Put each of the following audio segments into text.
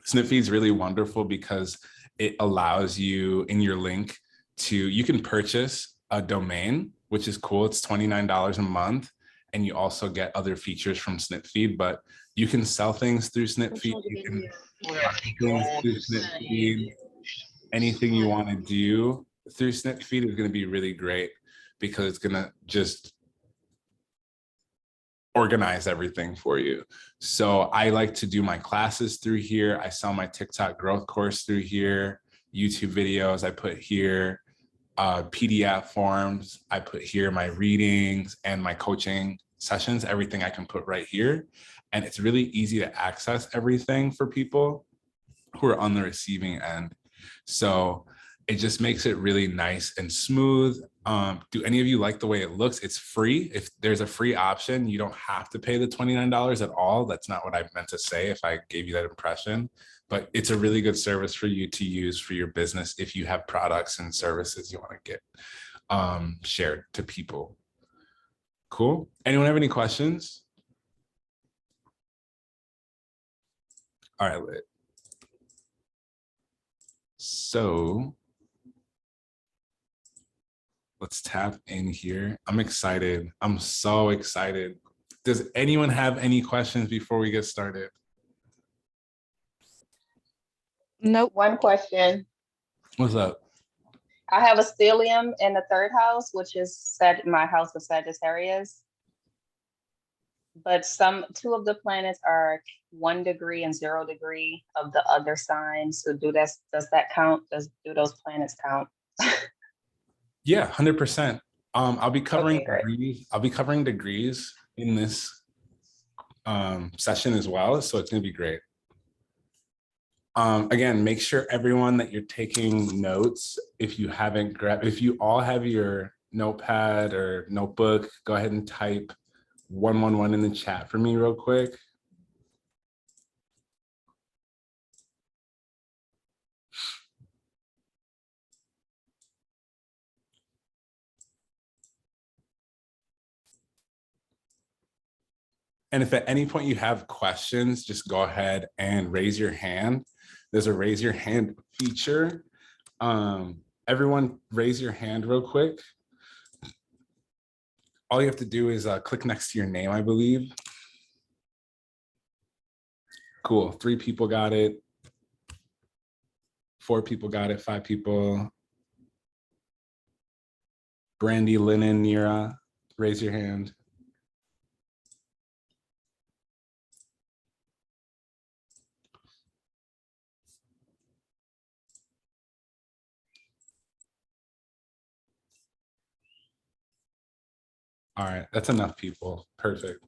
Snipfeed is really wonderful because it allows you in your link you can purchase a domain, which is cool. It's $29 a month. And you also get other features from Snipfeed, but you can sell things through Snipfeed. You can buy things through Snipfeed. Anything you want to do through Snipfeed is going to be really great because it's going to just organize everything for you. So I like to do my classes through here. I sell my TikTok growth course through here, YouTube videos I put here, PDF forms I put here, my readings and my coaching sessions, everything I can put right here. And it's really easy to access everything for people who are on the receiving end. So it just makes it really nice and smooth. Do any of you like the way it looks? It's free. If there's a free option, you don't have to pay the $29 at all. That's not what I meant to say if I gave you that impression, but it's a really good service for you to use for your business if you have products and services you want to get shared to people. Cool. Anyone have any questions? All right, lit. So let's tap in here. I'm excited. I'm so excited. Does anyone have any questions before we get started? Nope. One question. What's up? I have a stellium in the third house, which is my house of Sagittarius. But two of the planets are 1 degree and 0 degree of the other sign. So does that count? Do those planets count? Yeah, 100%. I'll be covering Okay, degrees. I'll be covering degrees in this session as well. So it's gonna be great. Again, make sure everyone that you're taking notes. If you all have your notepad or notebook, go ahead and type 111 in the chat for me real quick. And if at any point you have questions, just go ahead and raise your hand. There's a raise your hand feature. Everyone raise your hand real quick. All you have to do is click next to your name, I believe. Cool, 3 people got it. 4 people got it, 5 people. Brandy, Linen, Nira, raise your hand. All right, that's enough people. Perfect.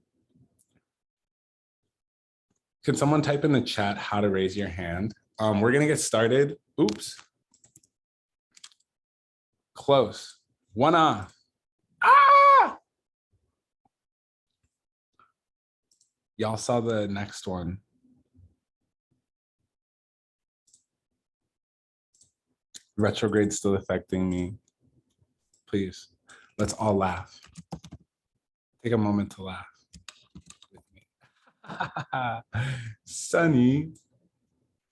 Can someone type in the chat how to raise your hand? We're gonna get started. Oops. Close. 1 off. Ah! Y'all saw the next one. Retrograde still affecting me. Please, let's all laugh. Take a moment to laugh with me. Sunny,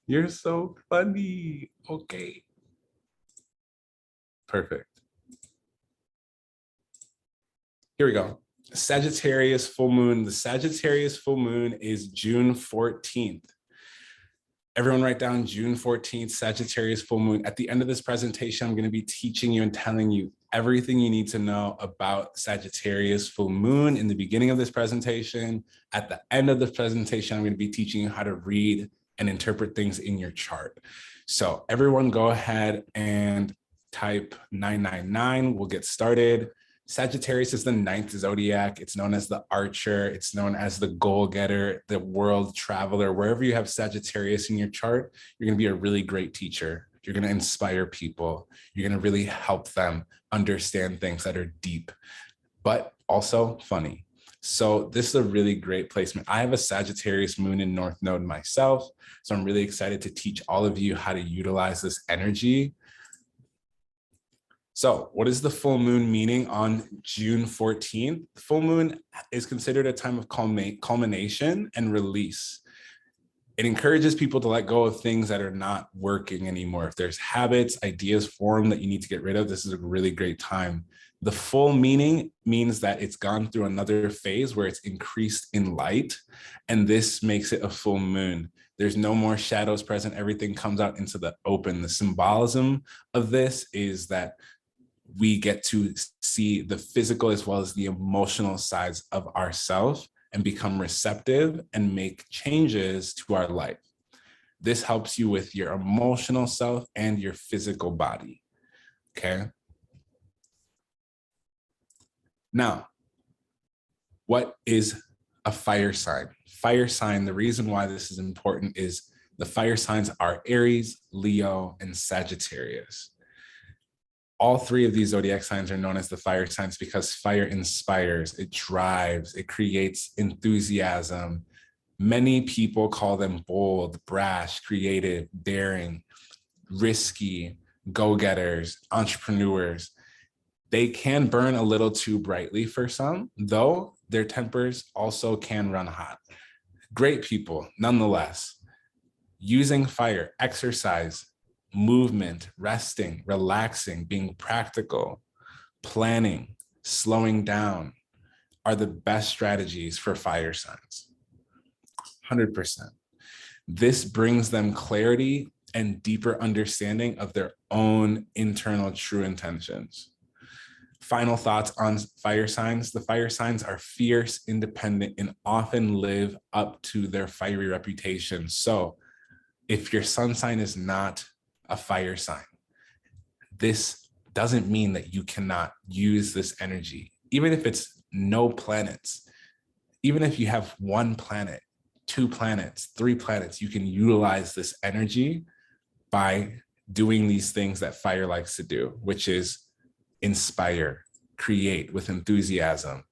you're so funny. Okay. Perfect. Here we go. Sagittarius full moon. The Sagittarius full moon is June 14th. Everyone write down June 14th, Sagittarius full moon. At the end of this presentation, I'm going to be teaching you and telling you everything you need to know about Sagittarius full moon in the beginning of this presentation. At the end of the presentation, I'm going to be teaching you how to read and interpret things in your chart. So everyone go ahead and type 999. We'll get started. Sagittarius is the 9th zodiac. It's known as the archer. It's known as the goal-getter, the world traveler. Wherever you have Sagittarius in your chart, you're going to be a really great teacher. You're going to inspire people. You're going to really help them understand things that are deep, but also funny. So this is a really great placement. I have a Sagittarius moon in North Node myself, so I'm really excited to teach all of you how to utilize this energy. So what is the full moon meaning on June 14th? The full moon is considered a time of culmination and release. It encourages people to let go of things that are not working anymore. If there's habits, ideas formed that you need to get rid of, this is a really great time. The full meaning means that it's gone through another phase where it's increased in light, and this makes it a full moon. There's no more shadows present. Everything comes out into the open. The symbolism of this is that we get to see the physical as well as the emotional sides of ourselves and become receptive and make changes to our life. This helps you with your emotional self and your physical body, okay? Now, what is a fire sign? Fire sign, the reason why this is important is the fire signs are Aries, Leo, and Sagittarius. All three of these zodiac signs are known as the fire signs because fire inspires, it drives, it creates enthusiasm. Many people call them bold, brash, creative, daring, risky, go-getters, entrepreneurs. They can burn a little too brightly for some, though their tempers also can run hot. Great people, nonetheless. Using fire, exercise, movement, resting, relaxing, being practical, planning, slowing down are the best strategies for fire signs. 100%. This brings them clarity and deeper understanding of their own internal true intentions. Final thoughts on fire signs. The fire signs are fierce, independent, and often live up to their fiery reputation. So if your sun sign is not a fire sign, this doesn't mean that you cannot use this energy. Even if it's no planets, even if you have 1 planet, 2 planets, 3 planets, you can utilize this energy by doing these things that fire likes to do, which is inspire, create with enthusiasm,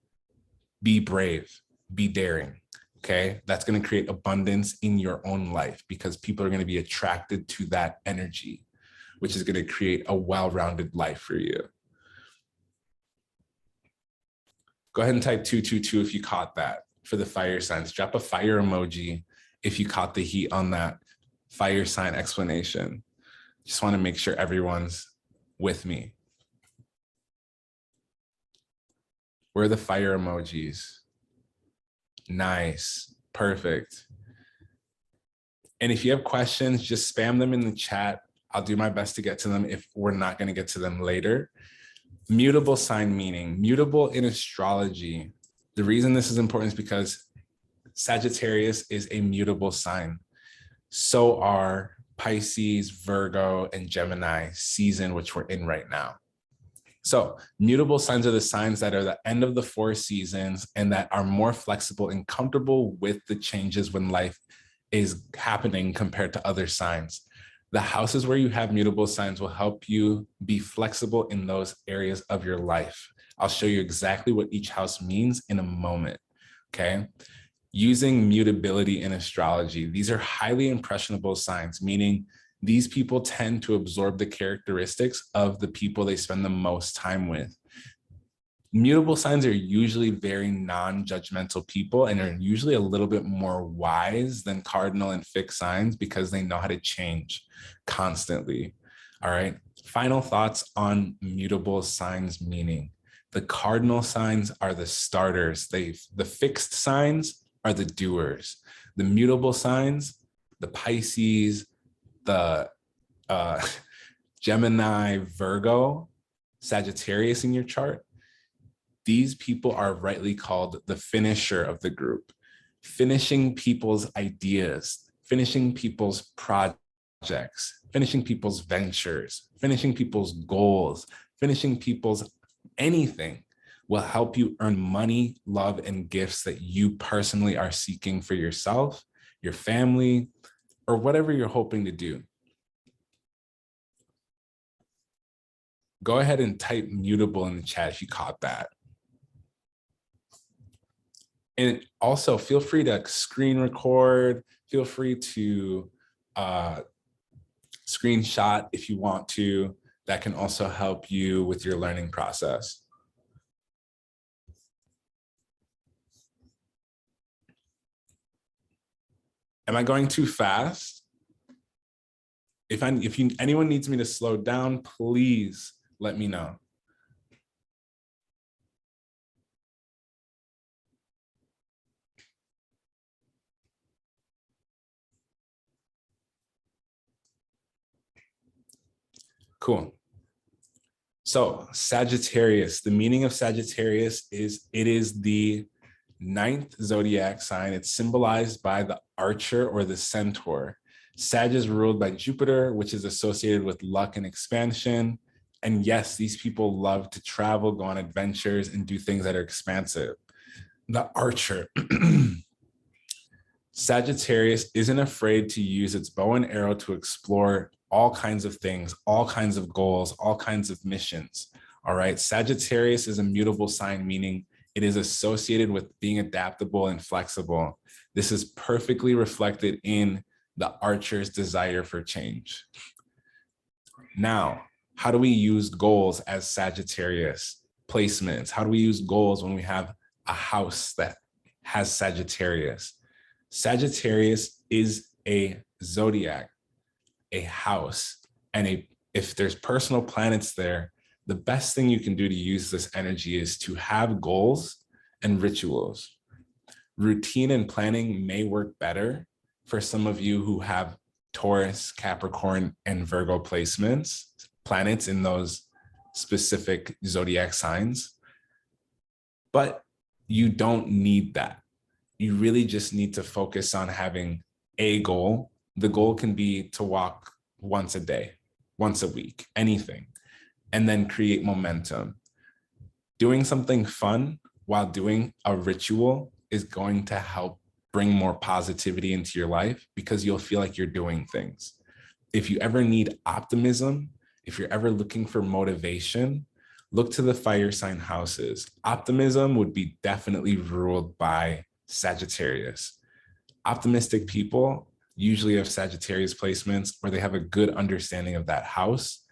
be brave, be daring. Okay, that's going to create abundance in your own life because people are going to be attracted to that energy, which is going to create a well-rounded life for you. Go ahead and type 222 if you caught that for the fire signs. Drop a fire emoji if you caught the heat on that fire sign explanation. Just want to make sure everyone's with me. Where are the fire emojis? Nice, perfect. And if you have questions, just spam them in the chat. I'll do my best to get to them if we're not going to get to them later. Mutable sign meaning. Mutable in astrology. The reason this is important is because Sagittarius is a mutable sign. So are Pisces, Virgo, and Gemini season, which we're in right now. So mutable signs are the signs that are the end of the 4 seasons and that are more flexible and comfortable with the changes when life is happening compared to other signs. The houses where you have mutable signs will help you be flexible in those areas of your life. I'll show you exactly what each house means in a moment, okay? Using mutability in astrology, these are highly impressionable signs, meaning these people tend to absorb the characteristics of the people they spend the most time with. Mutable signs are usually very non-judgmental people and are usually a little bit more wise than cardinal and fixed signs because they know how to change constantly. All right. Final thoughts on mutable signs meaning. The cardinal signs are the starters. The fixed signs are the doers. The mutable signs, the Pisces, the Gemini, Virgo, Sagittarius in your chart, these people are rightly called the finisher of the group, finishing people's ideas, finishing people's projects, finishing people's ventures, finishing people's goals, finishing people's anything will help you earn money, love, and gifts that you personally are seeking for yourself, your family, or whatever you're hoping to do. Go ahead and type mutable in the chat if you caught that. And also feel free to screen record, feel free to screenshot if you want to. That can also help you with your learning process. Am I going too fast? If anyone needs me to slow down, please let me know. Cool. So Sagittarius, the meaning of Sagittarius is it is the 9th zodiac sign. It's symbolized by the archer or the centaur. Sag is ruled by Jupiter, which is associated with luck and expansion. And yes, these people love to travel, go on adventures, and do things that are expansive. The archer. Sagittarius isn't afraid to use its bow and arrow to explore all kinds of things, all kinds of goals, all kinds of missions. All right. Sagittarius is a mutable sign, meaning it is associated with being adaptable and flexible. This is perfectly reflected in the archer's desire for change. Now, how do we use goals as Sagittarius placements? How do we use goals when we have a house that has Sagittarius? Sagittarius is a zodiac, a house, and if there's personal planets there, the best thing you can do to use this energy is to have goals and rituals. Routine and planning may work better for some of you who have Taurus, Capricorn, and Virgo placements, planets in those specific zodiac signs, but you don't need that. You really just need to focus on having a goal. The goal can be to walk once a day, once a week, anything, and then create momentum. Doing something fun while doing a ritual is going to help bring more positivity into your life because you'll feel like you're doing things. If you ever need optimism, if you're ever looking for motivation, look to the fire sign houses. Optimism would be definitely ruled by Sagittarius. Optimistic people usually have Sagittarius placements where they have a good understanding of that house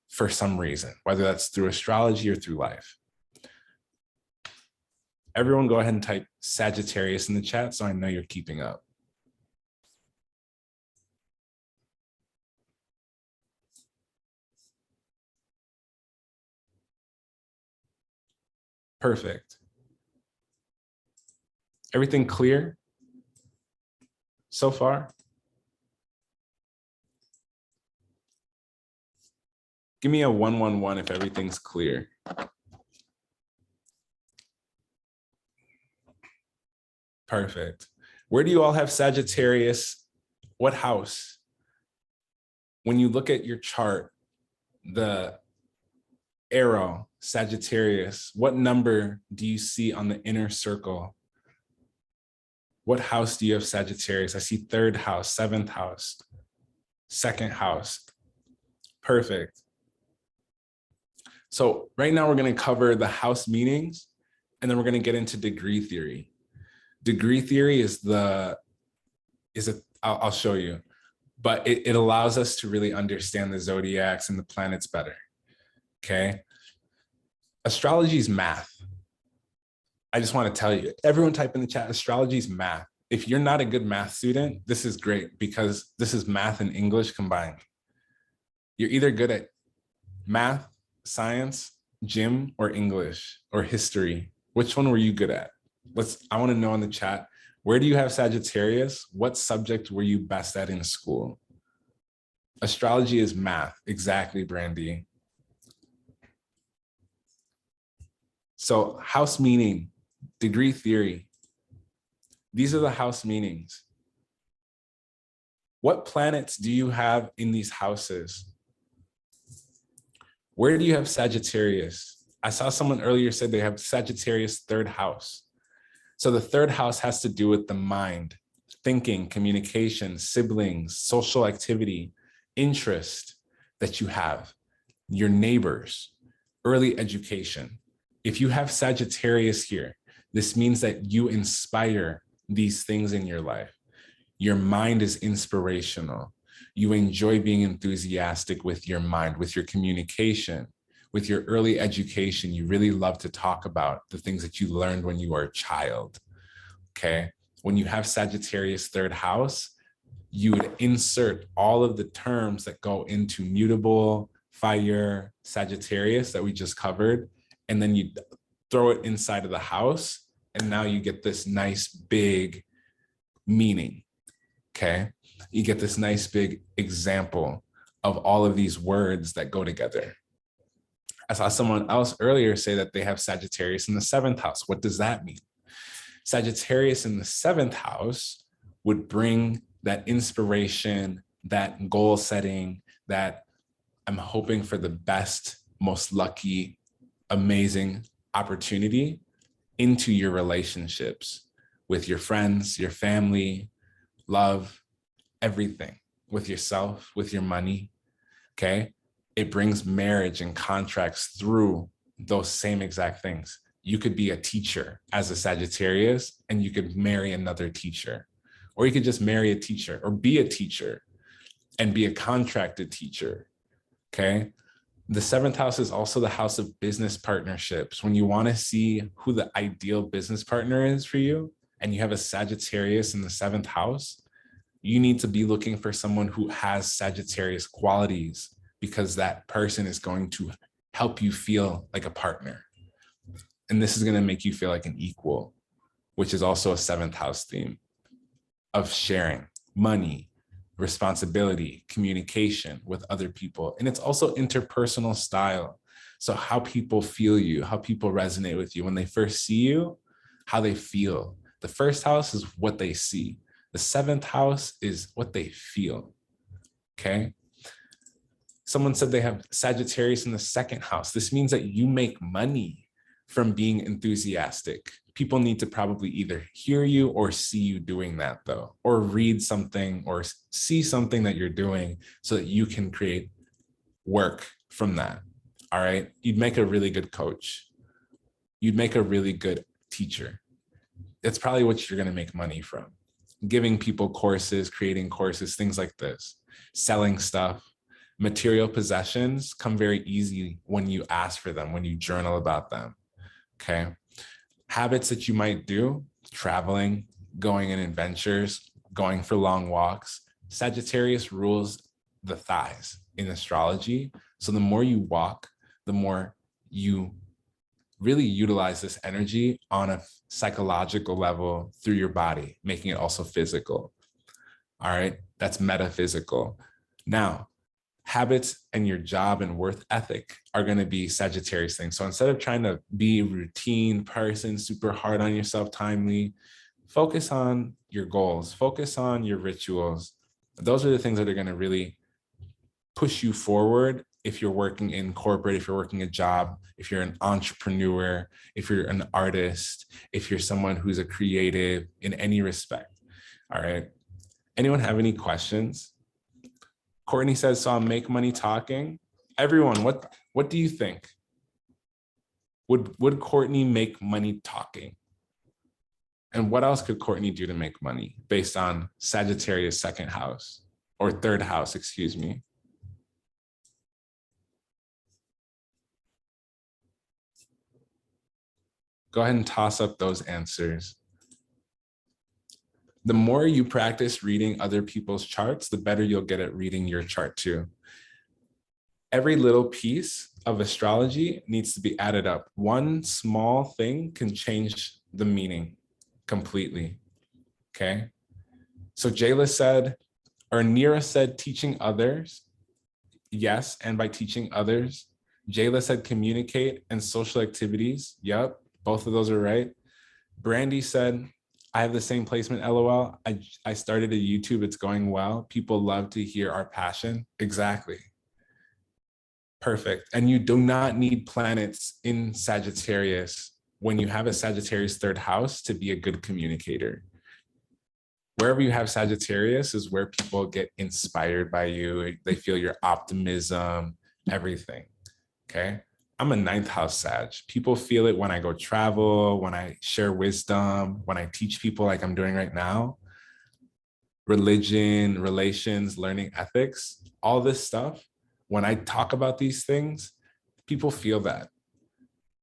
for some reason, whether that's through astrology or through life. Everyone go ahead and type Sagittarius in the chat so I know you're keeping up. Perfect. Everything clear so far? Give me a 111 if everything's clear. Perfect. Where do you all have Sagittarius? What house? When you look at your chart, the arrow, Sagittarius, what number do you see on the inner circle? What house do you have Sagittarius? I see 3rd house, 7th house, 2nd house. Perfect. So right now we're going to cover the house meanings, and then we're going to get into degree theory. Degree theory I'll show you, but it allows us to really understand the zodiacs and the planets better. Okay. Astrology is math. I just want to tell you, everyone type in the chat, astrology is math. If you're not a good math student, this is great because this is math and English combined. You're either good at math, science, gym, or English, or history. Which one were you good at? I want to know in the chat, where do you have Sagittarius? What subject were you best at in school? Astrology is math. Exactly, Brandy. So house meaning, degree theory. These are the house meanings. What planets do you have in these houses? Where do you have Sagittarius? I saw someone earlier said they have Sagittarius 3rd house. So the 3rd house has to do with the mind, thinking, communication, siblings, social activity, interest that you have, your neighbors, early education. If you have Sagittarius here, this means that you inspire these things in your life. Your mind is inspirational. You enjoy being enthusiastic with your mind, with your communication, with your early education. You really love to talk about the things that you learned when you were a child. Okay. when you have Sagittarius third house, you would insert all of the terms that go into mutable, fire, Sagittarius that we just covered, and then you throw it inside of the house, and now you get this nice big meaning, okay? You get this nice big example of all of these words that go together. I saw someone else earlier say that they have Sagittarius in the 7th house. What does that mean? Sagittarius in the 7th house would bring that inspiration, that goal setting, that I'm hoping for the best, most lucky, amazing opportunity into your relationships with your friends, your family, love, everything, with yourself, with your money, okay? It brings marriage and contracts through those same exact things. You could be a teacher as a Sagittarius and you could marry another teacher, or you could just marry a teacher or be a teacher and be a contracted teacher, okay? The 7th house is also the house of business partnerships. When you want to see who the ideal business partner is for you and you have a Sagittarius in the 7th house, you need to be looking for someone who has Sagittarius qualities, because that person is going to help you feel like a partner. And this is going to make you feel like an equal, which is also a 7th house theme of sharing money, responsibility, communication with other people. And it's also interpersonal style. So how people feel you, how people resonate with you when they first see you, how they feel. The 1st house is what they see. The 7th house is what they feel, okay? Someone said they have Sagittarius in the 2nd house. This means that you make money from being enthusiastic. People need to probably either hear you or see you doing that though, or read something or see something that you're doing so that you can create work from that, all right? You'd make a really good coach. You'd make a really good teacher. That's probably what you're gonna make money from. Giving people courses, creating courses, things like this, selling stuff. Material possessions come very easy when you ask for them, when you journal about them, okay? Habits that you might do, traveling, going on adventures, going for long walks. Sagittarius rules the thighs in astrology. So the more you walk, the more you really utilize this energy on a psychological level through your body, making it also physical. All right, that's metaphysical. Now, habits and your job and work ethic are going to be Sagittarius things. So instead of trying to be a routine person, super hard on yourself, timely, focus on your goals, focus on your rituals. Those are the things that are going to really push you forward if you're working in corporate, if you're working a job, if you're an entrepreneur, if you're an artist, if you're someone who's a creative in any respect. All right. Anyone have any questions? Courtney says, so I'll make money talking. Everyone, what do you think? Would Courtney make money talking? And what else could Courtney do to make money based on Sagittarius 2nd house or 3rd house, excuse me? Go ahead and toss up those answers. The more you practice reading other people's charts, the better you'll get at reading your chart too. Every little piece of astrology needs to be added up. One small thing can change the meaning completely, okay? So Jayla said, or Nira said, teaching others. Yes, and by teaching others. Jayla said communicate and social activities. Yep, both of those are right. Brandy said, I have the same placement, LOL. I started a YouTube, it's going well. People love to hear our passion. Exactly. Perfect. And you do not need planets in Sagittarius when you have a Sagittarius 3rd house to be a good communicator. Wherever you have Sagittarius is where people get inspired by you. They feel your optimism, everything, okay? I'm a 9th house Sag. People feel it when I go travel, when I share wisdom, when I teach people like I'm doing right now. Religion, relations, learning ethics, all this stuff. When I talk about these things, people feel that,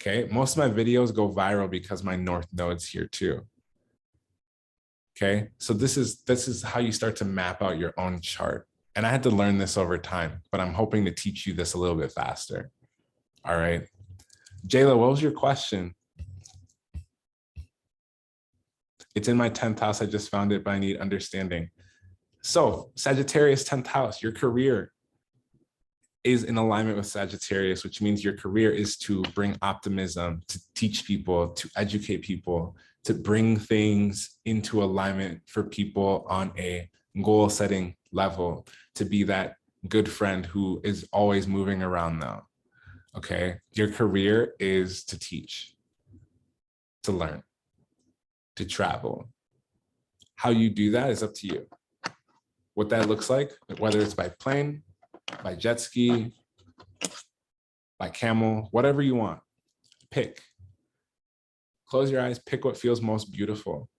okay? Most of my videos go viral because my North Node's here too. Okay, so this is how you start to map out your own chart. And I had to learn this over time, but I'm hoping to teach you this a little bit faster. All right. Jayla, what was your question? It's in my 10th house. I just found it, but I need understanding. So Sagittarius 10th house, your career is in alignment with Sagittarius, which means your career is to bring optimism, to teach people, to educate people, to bring things into alignment for people on a goal setting level, to be that good friend who is always moving around now. Okay. Your career is to teach, to learn, to travel. How you do that is up to you. What that looks like, whether it's by plane, by jet ski, by camel, whatever you want, pick. Close your eyes, pick what feels most beautiful.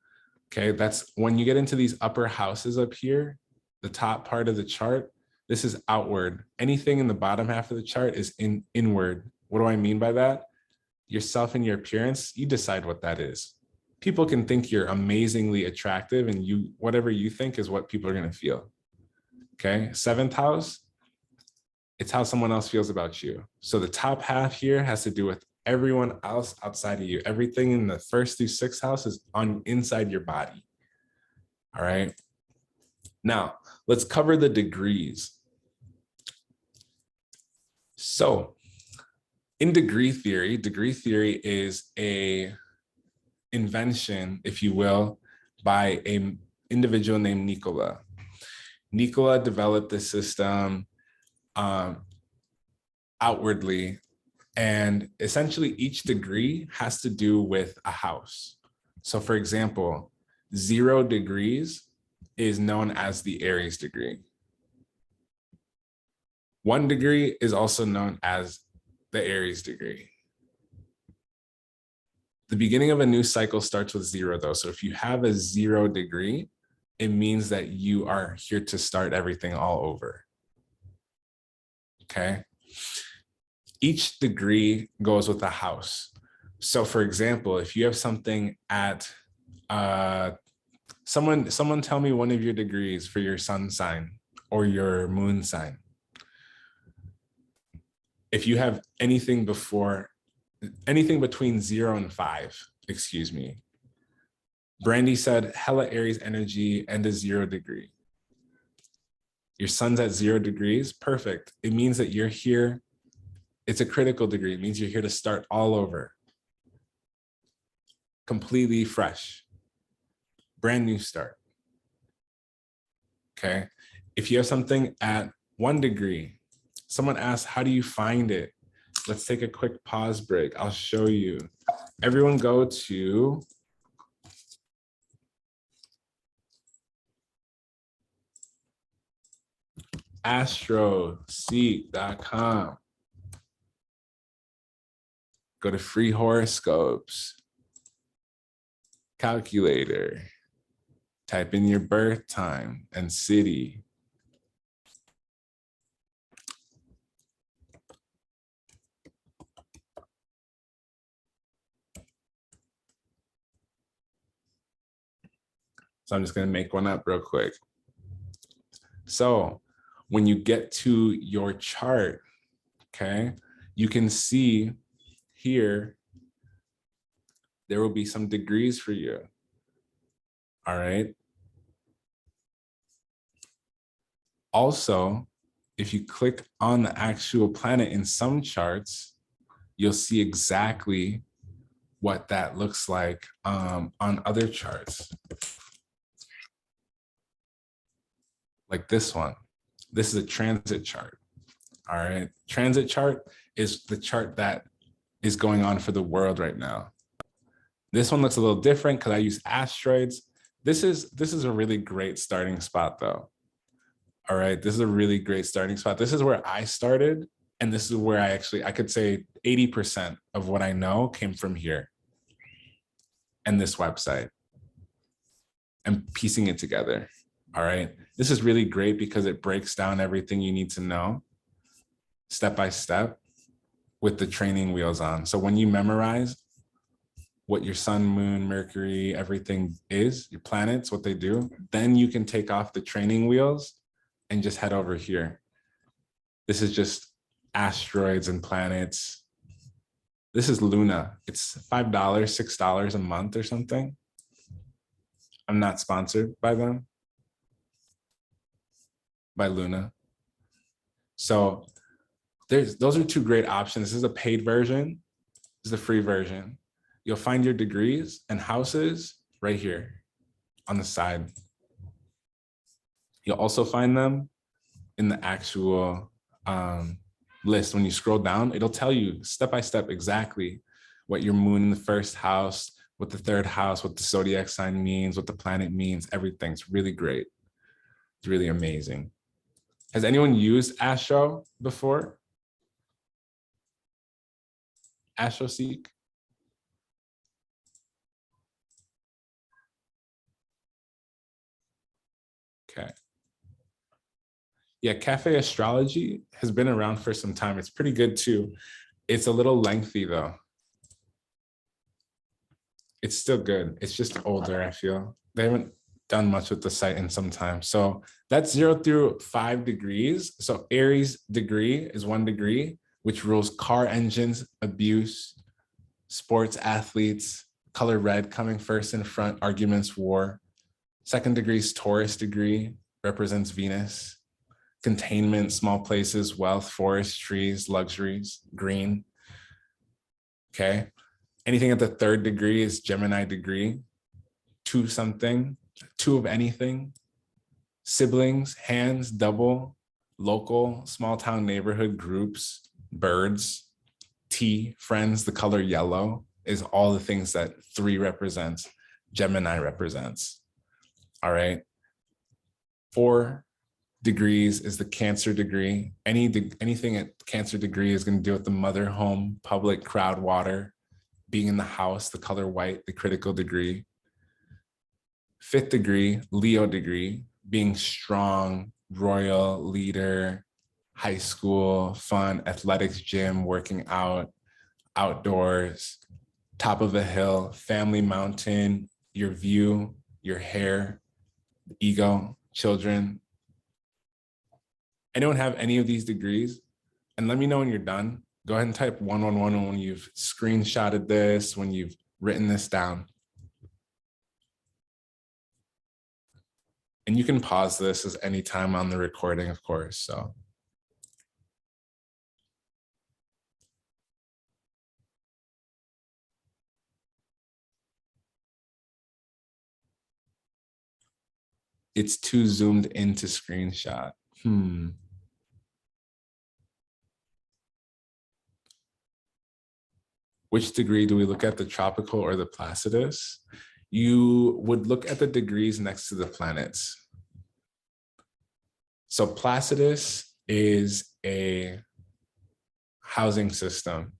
Okay, that's when you get into these upper houses up here, the top part of the chart, this is outward. Anything in the bottom half of the chart is inward. What do I mean by that? Yourself and your appearance, you decide what that is. People can think you're amazingly attractive, and whatever you think is what people are going to feel. Okay, 7th house, it's how someone else feels about you. So the top half here has to do with everyone else outside of you. Everything in the 1st through 6th house is inside your body. All right. Now let's cover the degrees. So in degree theory is a invention, if you will, by an individual named Nikola. Nikola developed this system outwardly, and essentially each degree has to do with a house. So for example, 0 degrees is known as the Aries degree. 1 degree is also known as the Aries degree. The beginning of a new cycle starts with 0 though. So if you have a 0 degree, it means that you are here to start everything all over. Okay. Each degree goes with a house. So for example, if you have something at, someone tell me one of your degrees for your sun sign or your moon sign. If you have anything between 0 and 5, excuse me. Brandy said hella Aries energy and a 0 degree. Your sun's at 0 degrees, perfect. It means that you're here. It's a critical degree. It means you're here to start all over. Completely fresh. Brand new start. Okay. If you have something at 1 degree, someone asked, how do you find it? Let's take a quick pause break. I'll show you. Everyone go to astroseek.com. Go to free horoscopes, calculator, type in your birth time and city. So I'm just going to make one up real quick. So when you get to your chart, okay, you can see here, there will be some degrees for you. All right. Also, if you click on the actual planet in some charts, you'll see exactly what that looks like on other charts. Like this one. This is a transit chart. All right. Transit chart is the chart that is going on for the world right now. This one looks a little different because I use asteroids. This is a really great starting spot though. All right, this is a really great starting spot. This is where I started, and this is where I could say 80% of what I know came from here and this website and piecing it together. All right, this is really great because it breaks down everything you need to know step by step with the training wheels on. So when you memorize, what your sun, moon, Mercury, everything is, your planets, what they do, then you can take off the training wheels and just head over here. This is just asteroids and planets. This is Luna. It's $5, $6 a month or something. I'm not sponsored by them, by Luna. So those are two great options. This is a paid version. This is the free version. You'll find your degrees and houses right here on the side. You'll also find them in the actual list. When you scroll down, it'll tell you step by step exactly what your moon in the first house, what the third house, what the zodiac sign means, what the planet means, everything's really great. It's really amazing. Has anyone used Astro before? AstroSeek? Okay. Yeah, Cafe Astrology has been around for some time. It's pretty good too. It's a little lengthy though. It's still good. It's just older, I feel. They haven't done much with the site in some time. So that's 0 through 5 degrees. So Aries degree is 1 degree, which rules car engines, abuse, sports athletes, color red coming first in front, arguments, war. 2nd degree is Taurus degree, represents Venus, containment, small places, wealth, forest, trees, luxuries, green. Okay. Anything at the 3rd degree is Gemini degree, 2 something, 2 of anything, siblings, hands, double, local, small town neighborhood, groups, birds, tea, friends, the color yellow is all the things that 3 represents, Gemini represents. All right. 4 degrees is the Cancer degree. Anything at Cancer degree is going to deal with the mother, home, public, crowd, water, being in the house, the color white, the critical degree. 5th degree, Leo degree, being strong, royal, leader, high school, fun, athletics, gym, working out, outdoors, top of a hill, family, mountain, your view, your hair, ego, children. Anyone have any of these degrees? And let me know when you're done. Go ahead and type 111 when you've screenshotted this, when you've written this down. And you can pause this as any time on the recording, of course. So. It's too zoomed into screenshot. Which degree do we look at, the tropical or the Placidus? You would look at the degrees next to the planets. So Placidus is a housing system.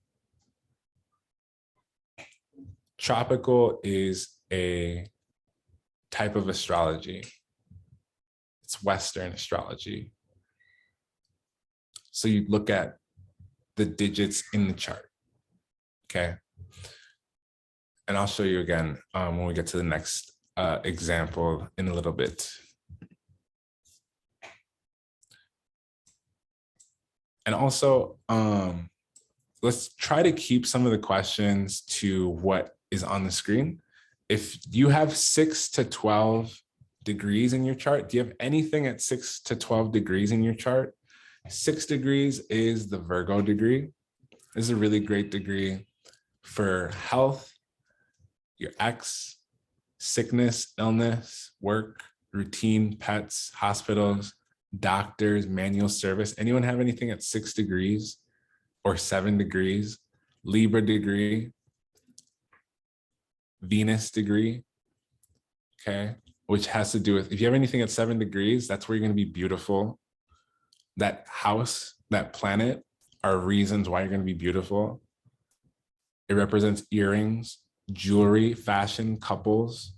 Tropical is a type of astrology. It's Western astrology. So you look at the digits in the chart. Okay. And I'll show you again when we get to the next example in a little bit. And also, let's try to keep some of the questions to what is on the screen. If you have 6 to 12 degrees in your chart, do you have anything at 6 to 12 degrees in your chart? 6 degrees is the Virgo degree. This is a really great degree for health, your ex, sickness, illness, work, routine, pets, hospitals, doctors, manual service. Anyone have anything at 6 degrees or 7 degrees? Libra degree, Venus degree, okay? Which has to do with, if you have anything at 7 degrees, that's where you're gonna be beautiful. That house, that planet are reasons why you're gonna be beautiful. It represents earrings, jewelry, fashion, couples,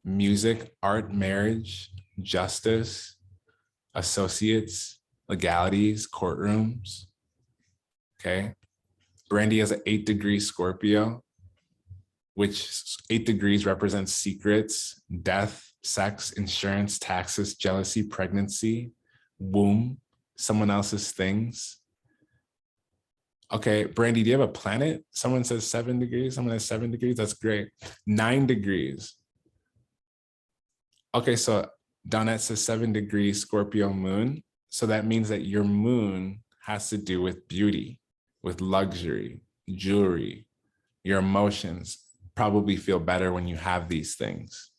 music, art, marriage, justice, associates, legalities, courtrooms, okay? Brandy has an 8 degree Scorpio. which 8 degrees represents secrets, death, sex, insurance, taxes, jealousy, pregnancy, womb, someone else's things. Okay, Brandy, do you have a planet? Someone says 7 degrees. Someone has 7 degrees. That's great. 9 degrees. Okay, so Donette says 7 degrees Scorpio moon. So that means that your moon has to do with beauty, with luxury, jewelry. Your emotions probably feel better when you have these things.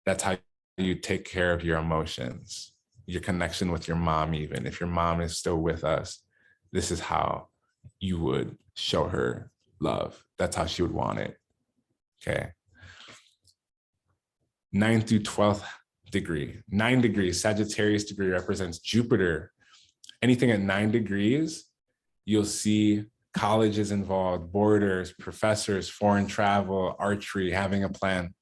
That's how you take care of your emotions, your connection with your mom, even if your mom is still with us. This is how you would show her love. That's how she would want it. Okay. 9th through 12th degree. 9 degrees, Sagittarius degree represents Jupiter. Anything at 9 degrees, you'll see colleges involved, borders, professors, foreign travel, archery, having a plan.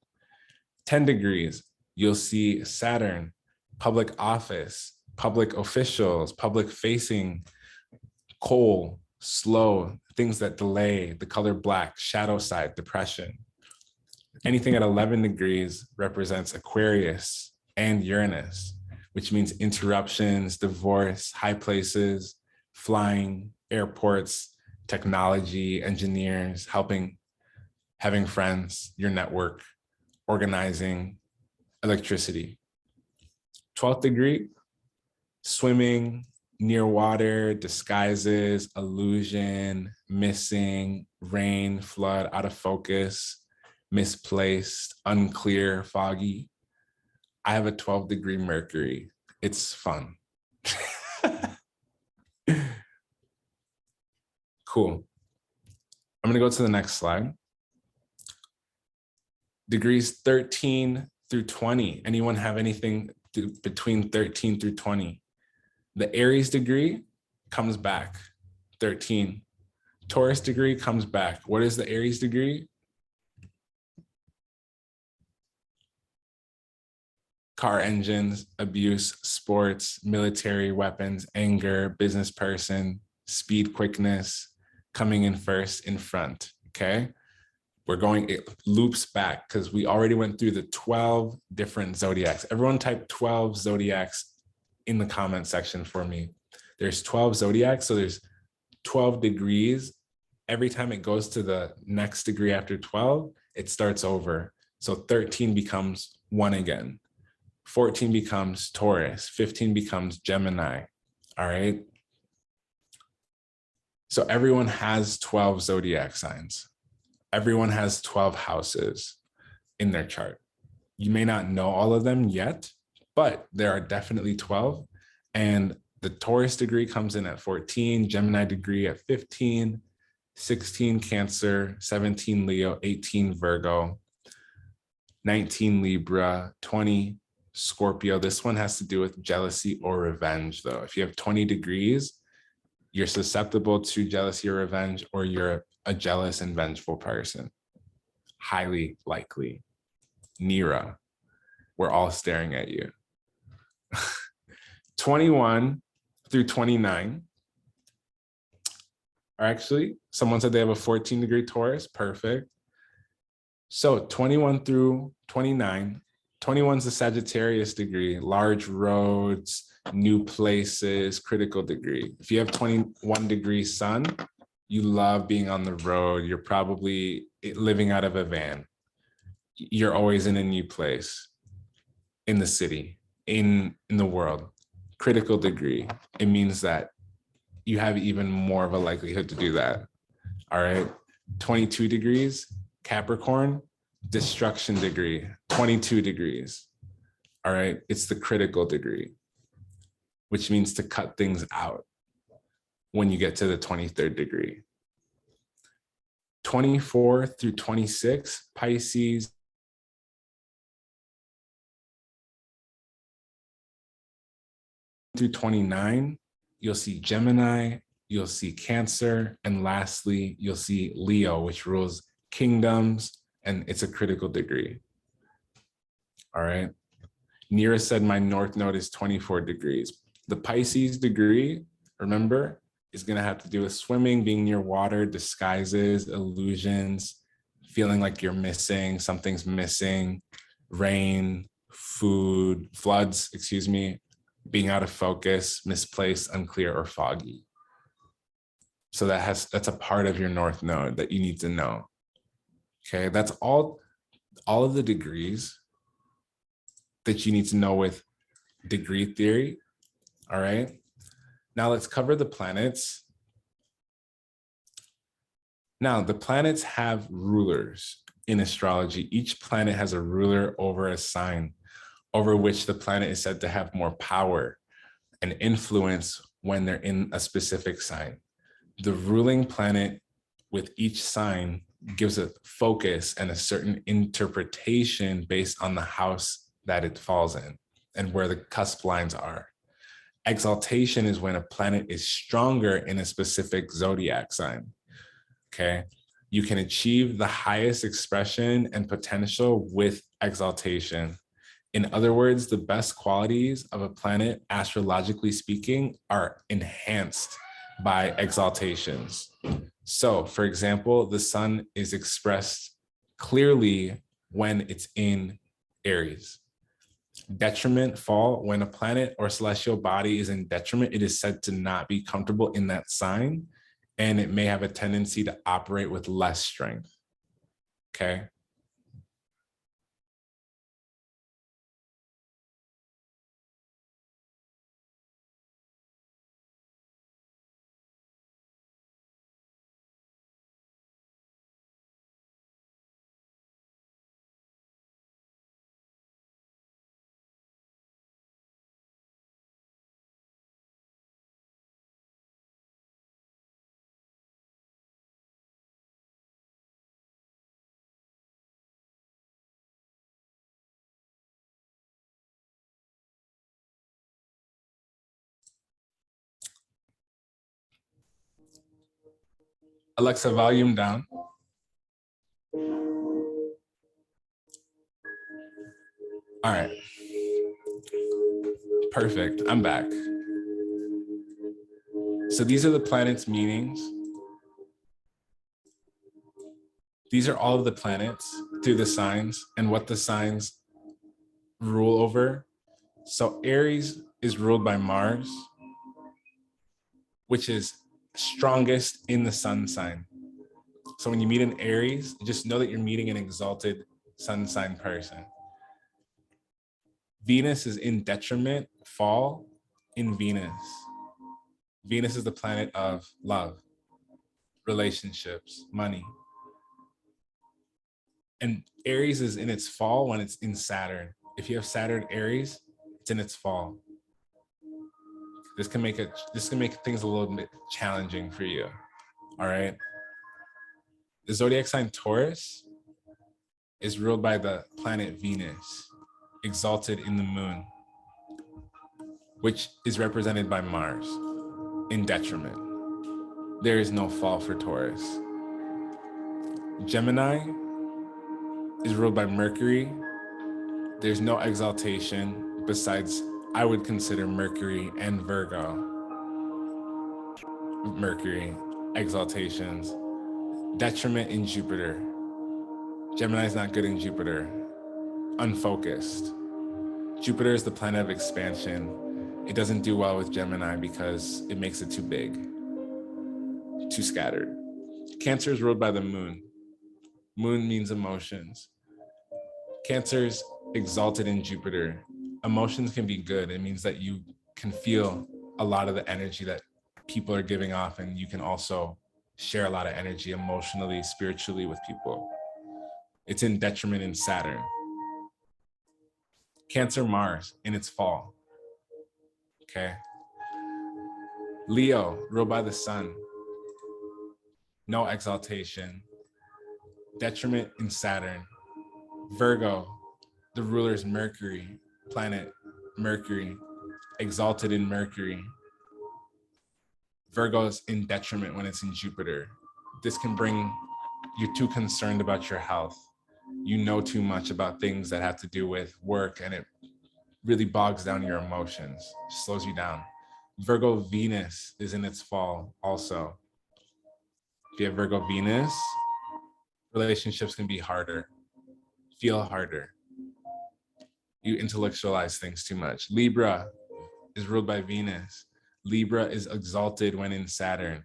10 degrees, you'll see Saturn, public office, public officials, public facing, coal, slow, things that delay, the color black, shadow side, depression. Anything at 11 degrees represents Aquarius and Uranus, which means interruptions, divorce, high places, flying, airports, technology, engineers, helping, having friends, your network, organizing, electricity. 12th degree, swimming, near water, disguises, illusion, missing, rain, flood, out of focus, misplaced, unclear, foggy. I have a 12-degree Mercury. It's fun. Cool. I'm gonna go to the next slide. Degrees 13 through 20. Anyone have anything between 13 through 20? The Aries degree comes back, 13. Taurus degree comes back. What is the Aries degree? Car engines, abuse, sports, military, weapons, anger, business person, speed, quickness, coming in first, in front, okay? It loops back because we already went through the 12 different zodiacs. Everyone type 12 zodiacs in the comment section for me. There's 12 zodiacs, so there's 12 degrees. Every time it goes to the next degree after 12, it starts over. So 13 becomes 1 again. 14 becomes Taurus. 15 becomes Gemini. All right. So everyone has 12 zodiac signs. Everyone has 12 houses in their chart. You may not know all of them yet, but there are definitely 12. And the Taurus degree comes in at 14, Gemini degree at 15, 16 Cancer, 17 Leo, 18 Virgo, 19 Libra, 20 Scorpio. This one has to do with jealousy or revenge, though. If you have 20 degrees, you're susceptible to jealousy or revenge, or you're a jealous and vengeful person. Highly likely. Nira, we're all staring at you. 21 through 29. Or actually, someone said they have a 14-degree Taurus. Perfect. So 21 through 29. 21 is the Sagittarius degree, large roads, new places, critical degree. If you have 21 degree sun, you love being on the road. You're probably living out of a van. You're always in a new place, in the city, in the world. Critical degree, it means that you have even more of a likelihood to do that. All right. 22 degrees, Capricorn, destruction degree, 22 degrees. All right. It's the critical degree, which means to cut things out when you get to the 23rd degree. 24 through 26, Pisces. Through 29, you'll see Gemini, you'll see Cancer, and lastly, you'll see Leo, which rules kingdoms, and it's a critical degree. All right. Nira said my North Node is 24 degrees. The Pisces degree, remember, is going to have to do with swimming, being near water, disguises, illusions, feeling like you're missing, something's missing, rain, food, floods, excuse me, being out of focus, misplaced, unclear, or foggy. So that's a part of your north node that you need to know. Okay, that's all of the degrees that you need to know with degree theory. All right, now let's cover the planets. Now, the planets have rulers in astrology. Each planet has a ruler over a sign over which the planet is said to have more power and influence when they're in a specific sign. The ruling planet with each sign gives a focus and a certain interpretation based on the house that it falls in and where the cusp lines are. Exaltation is when a planet is stronger in a specific zodiac sign. Okay, you can achieve the highest expression and potential with exaltation. In other words, the best qualities of a planet, astrologically speaking, are enhanced by exaltations. So, for example, the sun is expressed clearly when it's in Aries. Detriment, fall, when a planet or celestial body is in detriment, it is said to not be comfortable in that sign, and it may have a tendency to operate with less strength. Okay. Alexa, volume down. All right. Perfect. I'm back. So these are the planets' meanings. These are all of the planets through the signs and what the signs rule over. So Aries is ruled by Mars, which is strongest in the sun sign. So when you meet an Aries, just know that you're meeting an exalted sun sign person. Venus is in detriment, fall in Venus. Venus is the planet of love, relationships, money. And Aries is in its fall when it's in Saturn. If you have Saturn Aries, it's in its fall. This can make things a little bit challenging for you. All right. The zodiac sign Taurus is ruled by the planet Venus, exalted in the moon, which is represented by Mars in detriment. There is no fall for Taurus. Gemini is ruled by Mercury. There's no exaltation besides, I would consider Mercury and Virgo. Mercury, exaltations. Detriment in Jupiter. Gemini is not good in Jupiter. Unfocused. Jupiter is the planet of expansion. It doesn't do well with Gemini because it makes it too big, too scattered. Cancer is ruled by the moon. Moon means emotions. Cancer's exalted in Jupiter. Emotions can be good. It means that you can feel a lot of the energy that people are giving off, and you can also share a lot of energy emotionally, spiritually with people. It's in detriment in Saturn. Cancer Mars in its fall. Okay. Leo, ruled by the sun. No exaltation. Detriment in Saturn. Virgo, the ruler is Mercury, planet Mercury, exalted in Mercury. Virgo is in detriment when it's in Jupiter. This can bring, you're too concerned about your health. You know too much about things that have to do with work, and it really bogs down your emotions, slows you down. Virgo Venus is in its fall also. If you have Virgo Venus, Relationships can be harder, feel harder. You intellectualize things too much. Libra is ruled by Venus. Libra is exalted when in Saturn.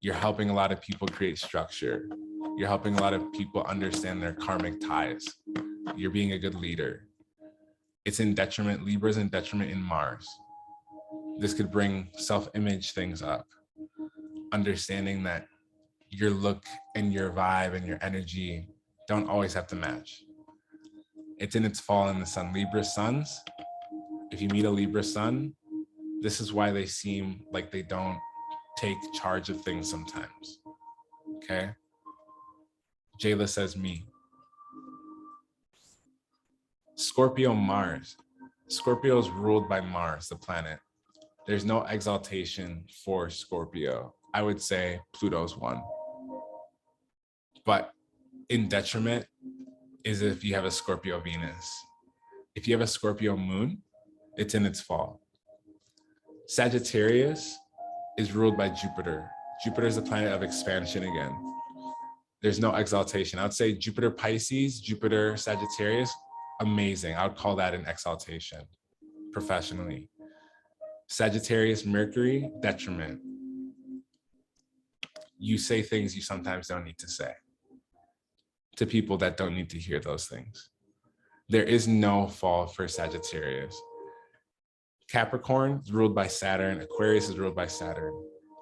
You're helping a lot of people create structure. You're helping a lot of people understand their karmic ties. You're being a good leader. It's in detriment, Libra's in detriment in Mars. This could bring self-image things up. Understanding that your look and your vibe and your energy don't always have to match. It's in its fall in the sun. Libra suns, if you meet a Libra sun, this is why they seem like they don't take charge of things sometimes, okay? Jayla says me. Scorpio Mars. Scorpio is ruled by Mars, the planet. There's no exaltation for Scorpio. I would say Pluto's one. But in detriment is if you have a Scorpio Venus. If you have a Scorpio moon, it's in its fall. Sagittarius is ruled by Jupiter. Jupiter is the planet of expansion again. There's no exaltation. I would say Jupiter Pisces, Jupiter Sagittarius, amazing. I would call that an exaltation professionally. Sagittarius Mercury, detriment. You say things you sometimes don't need to say to people that don't need to hear those things. There is no fall for Sagittarius. Capricorn is ruled by Saturn. Aquarius is ruled by Saturn.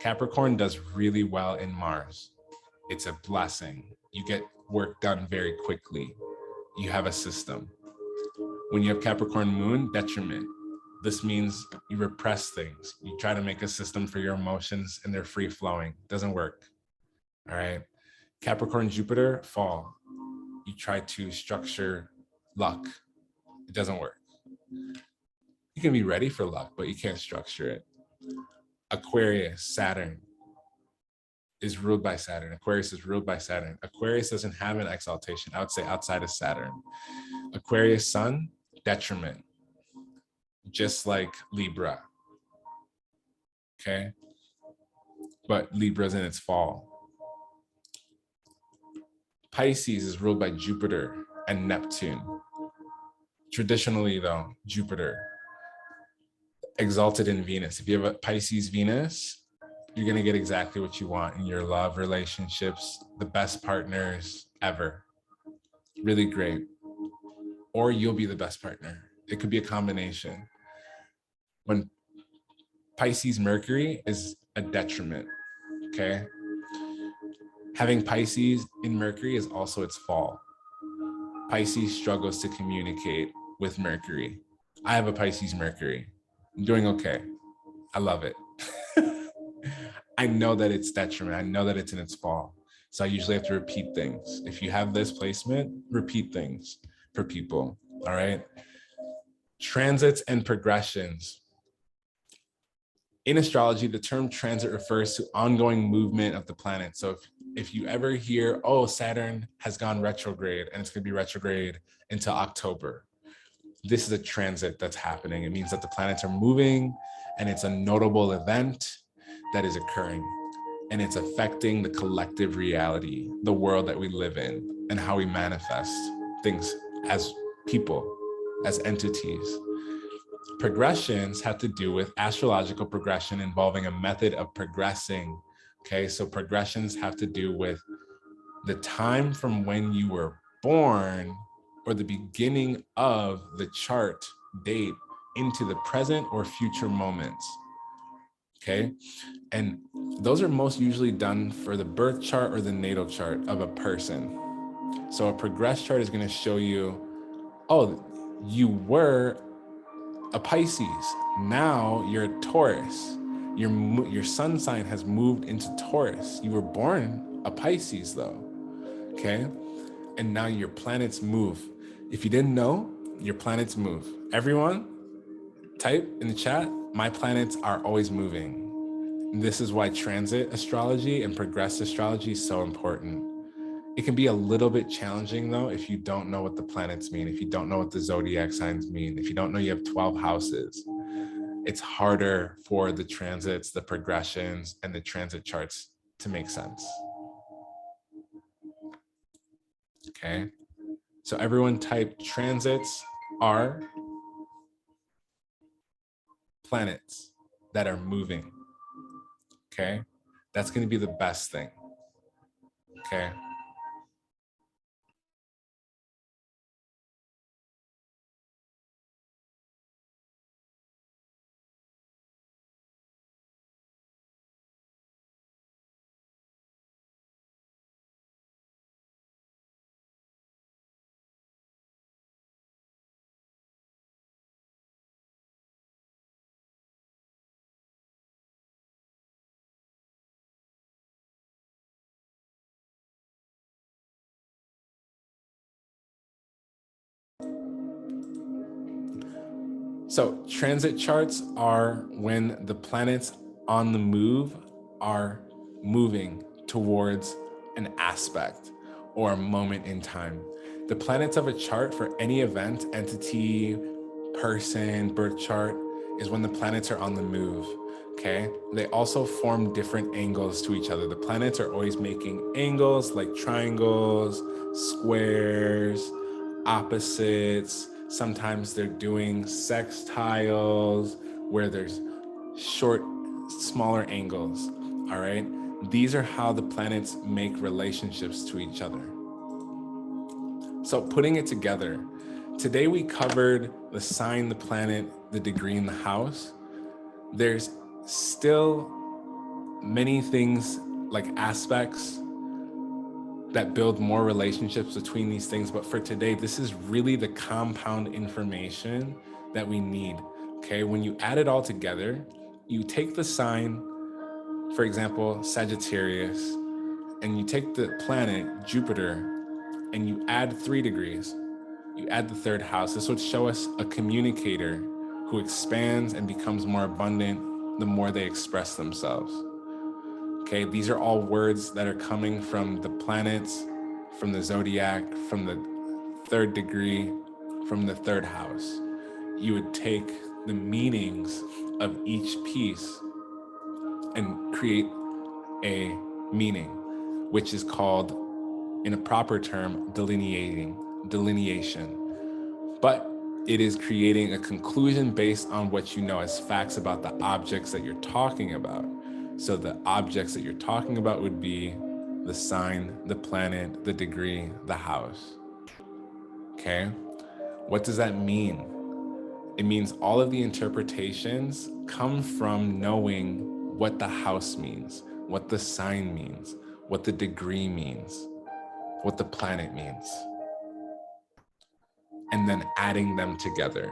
Capricorn does really well in Mars. It's a blessing. You get work done very quickly. You have a system. When you have Capricorn moon, detriment. This means you repress things. You try to make a system for your emotions and they're free flowing. Doesn't work. All right. Capricorn Jupiter, fall. You try to structure luck. It doesn't work. You can be ready for luck, but you can't structure it. Aquarius, Saturn is ruled by Saturn. Aquarius is ruled by Saturn. Aquarius doesn't have an exaltation, I would say, outside of Saturn. Aquarius sun, detriment, just like Libra. Okay. But Libra's in its fall. Pisces is ruled by Jupiter and Neptune. Traditionally, though, Jupiter, exalted in Venus. If you have a Pisces Venus, you're going to get exactly what you want in your love relationships, the best partners ever. Really great. Or you'll be the best partner. It could be a combination. When Pisces Mercury is a detriment, okay? Having Pisces in Mercury is also its fall. Pisces struggles to communicate with Mercury. I have a Pisces Mercury. I'm doing okay. I love it. I know that it's detriment. I know that it's in its fall. So I usually have to repeat things. If you have this placement, repeat things for people, all right? Transits and progressions. In astrology, the term transit refers to ongoing movement of the planet. So if you ever hear, oh, Saturn has gone retrograde and it's going to be retrograde until October, this is a transit that's happening. It means that the planets are moving and it's a notable event that is occurring and it's affecting the collective reality, the world that we live in and how we manifest things as people, as entities. Progressions have to do with astrological progression involving a method of progressing. Okay, so progressions have to do with the time from when you were born or the beginning of the chart date into the present or future moments. Okay, and those are most usually done for the birth chart or the natal chart of a person. So a progress chart is going to show you, oh, you were a Pisces, now you're a Taurus. Your sun sign has moved into Taurus. You were born a Pisces though, okay? And now your planets move. If you didn't know, your planets move. Everyone, type in the chat, my planets are always moving. And this is why transit astrology and progress astrology is so important. It can be a little bit challenging though if you don't know what the planets mean, if you don't know what the zodiac signs mean, if you don't know you have 12 houses. It's harder for the transits, the progressions, and the transit charts to make sense. okay? So everyone type transits are planets that are moving, okay? That's gonna be the best thing, okay? So transit charts are when the planets on the move are moving towards an aspect or a moment in time. The planets of a chart for any event, entity, person, birth chart is when the planets are on the move, okay? They also form different angles to each other. The planets are always making angles like triangles, squares, opposites. Sometimes they're doing sextiles where there's short, smaller angles, all right? These are how the planets make relationships to each other. So putting it together, today we covered the sign, the planet, the degree, and the house. There's still many things like aspects that build more relationships between these things. But for today, this is really the compound information that we need, okay? When you add it all together, you take the sign, for example, Sagittarius, and you take the planet, Jupiter, and you add 3 degrees. You add the 3rd house. This would show us a communicator who expands and becomes more abundant the more they express themselves. Okay, these are all words that are coming from the planets, from the zodiac, from the 3rd degree, from the 3rd house. You would take the meanings of each piece and create a meaning, which is called, in a proper term, delineation. But it is creating a conclusion based on what you know as facts about the objects that you're talking about. So the objects that you're talking about would be the sign, the planet, the degree, the house. Okay? What does that mean? It means all of the interpretations come from knowing what the house means, what the sign means, what the degree means, what the planet means, and then adding them together.